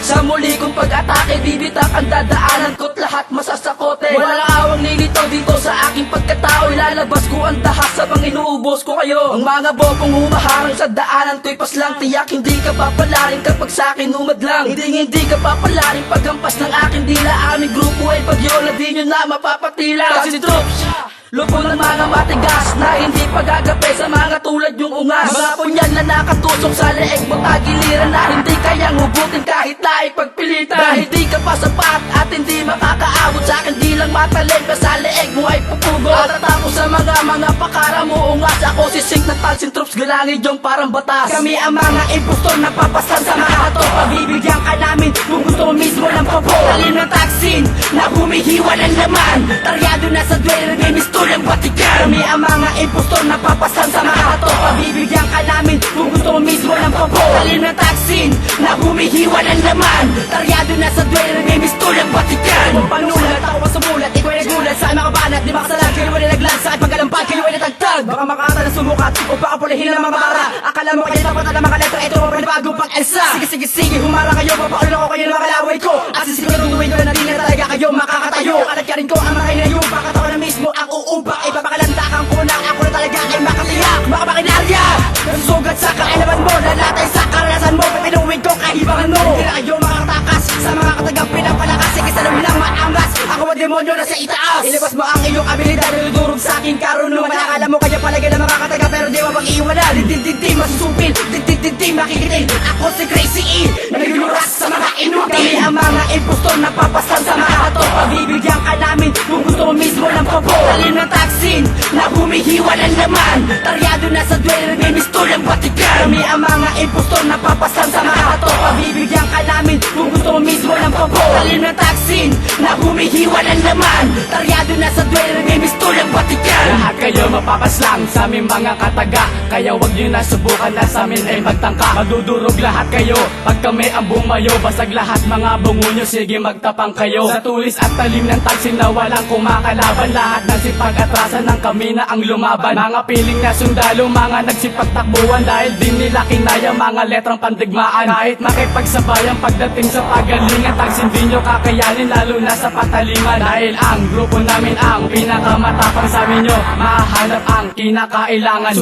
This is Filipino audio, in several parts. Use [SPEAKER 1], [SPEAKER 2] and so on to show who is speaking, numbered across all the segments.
[SPEAKER 1] Sa muli kong pag-atake, bibitak ang dadaanan ko't lahat masasakote. Walang awang nilitaw dito sa aking pagkatao. Ilalabas ko ang dahas sabang inuubos ko kayo. Ang mga bopong humaharang sa daanan ko'y paslang. Tiyak hindi ka papalarin kapag sa'kin umadlang. Hindi ka papalarin paghampas ng aking dila. Aming grupo ay pagyola, di nyo na mapapatila. Kasi troops, lupo ng mga matigas na hindi pagagape sa mga tulad yung ungas. Mga punyan na nakatusok sa leeg mo, tagiliran na hindi kayang hugutin kahit na ipagpilitan. Dahil di ka pa sapat at hindi makakaabot sa akin, di lang matalim ka sa leeg mo ay pupugo. At tatapos sa mga pakara mo ungas. Ako si Sink na Talsin Troops, galangin yung parang batas. Kami ang mga impostor na papasan sa mga hato. Pabibigyan ka namin kung gusto mo mismo ng pabor. Talim ng taksin na humihiwa ng laman. Taryado na sa duel, may mistulang batikan. Kami ang mga impostor na papasan sa mga hato. Pabibigyan ka namin kung gusto mo mismo ng pabor. Talim ng taksin na humihiwa ng laman. Taryado na sa duel, may mistulang batikan. Kung panulat, ako sa mulat, ikaw ay nagulat sa mga banat. Di ba kasalan, kayo ay naglansa at pagkalampag, kayo ay natagtag. Baka makata na sumukat o baka pulihin ang mga bara. Akala mo kayo dapat ang mga letra, ito ang panibagong pag-elsa. Sige, humara kayo, papaulan ako kayo ng mga laway ko. At sisiguraduhin ko na di na talaga kayo makakatayo. Kalat ka rin ko ang mga inayo, bakit ako na mismo ang uumpak. Ipapakalandakan ko na ako na talaga ay makatiyak. Makapakinarya, nasusugat sa kaalaman mo, nalatay sa karanasan mo. Pinuwin ko kahibangan mo. Hindi na kayo makatakas sa mga katagang pinapalakas. Sige sa lang maangas, ako ang demonyo na sa itaas. Ilabas mo ang iyong abilidad, niludurog sa aking karunungan. Akala mo kaya palagi na mga kataga pero di mo mag-iwanan. Di masusupil, di makikitin. Ako si Crazy E, na nagluluras sa mga inuti. Kami ang mga impostor na papasan sa mga hato. Pabibigyan ka namin kung gusto mo mismo ng pabor. Talim ng taksin na humihiwa ng laman. Taryado na sa duel, may mistulang batikan. Kami ang mga impostor na papasan sa mga hato. Pabibigyan ka namin kung gusto mo mismo ng pabor. Talim ng taksin na humihiwa ng laman. Taryado na sa duel, may mistulang batikan.
[SPEAKER 2] Lahat kayo mapapaslang sa aming mga kataga, kaya wag nyo na subukan na sa amin ay magtangka. Madudurog lahat kayo pag kami ang bumayo. Basag lahat mga bungo nyo, sige magtapang kayo. Sa tulis at talim ng taksin na walang kumakalaban. Lahat ng sipag-atrasan ng kami na ang lumaban. Mga piling na sundalo, mga nagsipagtakbuhan. Dahil di nila kinaya mga letrang pandigmaan. Kahit makipagsabayan pagdating sa pagalingan, taksin di nyo kakayanin lalo na sa patalingan. Dahil ang grupo namin ang pinakamatapang sa amin nyo, mahanap ang kinakailangan.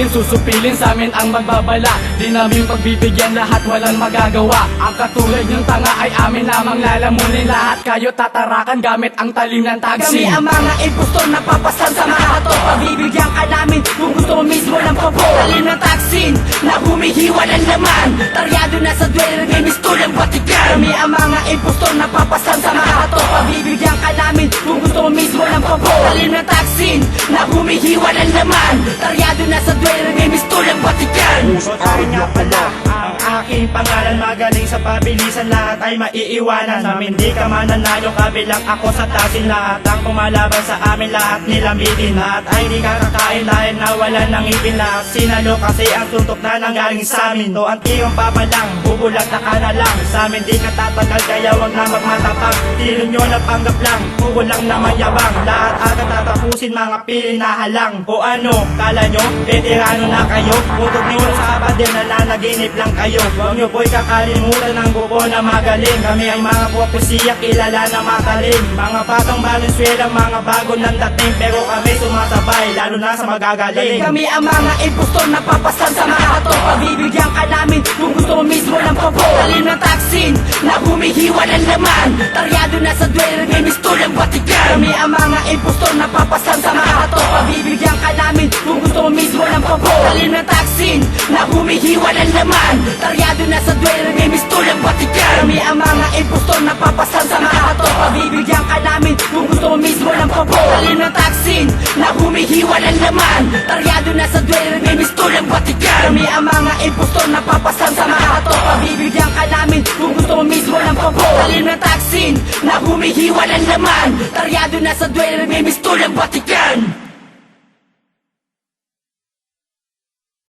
[SPEAKER 2] Susupilin sa amin ang magbabala. Di namin pagbibigyan lahat, walang magagawa. Ang katulad ng tanga ay amin namang lalamunin. Lahat kayo tatarakan gamit ang talim ng
[SPEAKER 1] Kami
[SPEAKER 2] taksin.
[SPEAKER 1] ang mga impostor na papasan sa mga hato. Pabibigyan ka namin kung gusto mo mismo ng pabor. Talim ng taksin na humihiwa ng laman. Taryado na sa duel, may mistulang batikan. Kami ang mga impostor na papasan sa mga hato. Pabibigyan ka namin kung gusto mo mismo ng pabor. Talim ng taksin na humihiwa ng laman. Taryado na sa duel, may mistulang batikan.
[SPEAKER 3] Ay nga pala, ang aking pangalan magaling sa pabilisan. Lahat ay maiiwanan. Sa amin di ka mananalo, kabilang ako sa tasin. Lahat ang kumalaban sa amin, lahat nilamitin. Lahat ay di kakakain dahil nawalan ng ipin. Lahat sinalo kasi ang suntok na nanggaling sa amin. To ang tiyong papalang, bubulag na ka na lang. Sa amin di ka tatagal, kaya wag na magmatapang. Tilo nyo na panggap lang, bubulang na mayabang. Lahat agad tatapusin, mga pili na halang. O ano, kala nyo, veterano na kayo? Putok nyo sa kapader na nanaginip lang kayo. Huwag nyo po'y kakalimutan ng grupo na magaling. Kami ay mga propesya, kilala na matalim. Mga batang Valenzuela, mga bago ng dating. Pero kami sumasabay, lalo na sa magagaling.
[SPEAKER 1] Kami ang mga impostor na papasan sa mga hato. Pabibigyan ka namin kung gusto mo mismo ng pabor. Talim ng taksin na humihiwa ng laman. Taryado na sa duel, may mistulang batikan. Kami ang mga impostor na papasan sa mga hato. Pabibigyan ka namin kung gusto mo mismo ng pabor. Talim ng taksin na humihiwa ng laman. Taryado na sa duel, may mistulang batikan. Kami ang mga impostor na papasan sa mga hato. Pabibigyan ka namin kung gusto mo mismo ng pabor. Talim ng taksin na humihiwa ng laman. Taryado na sa duel, may mistulang batikan. Kami ang mga impostor na papasan sa mga hato. Pabibigyan ka namin kung gusto mo mismo ng pabor. Talim ng taksin na humihiwa ng laman. Taryado na sa duel, may mistulang batikan.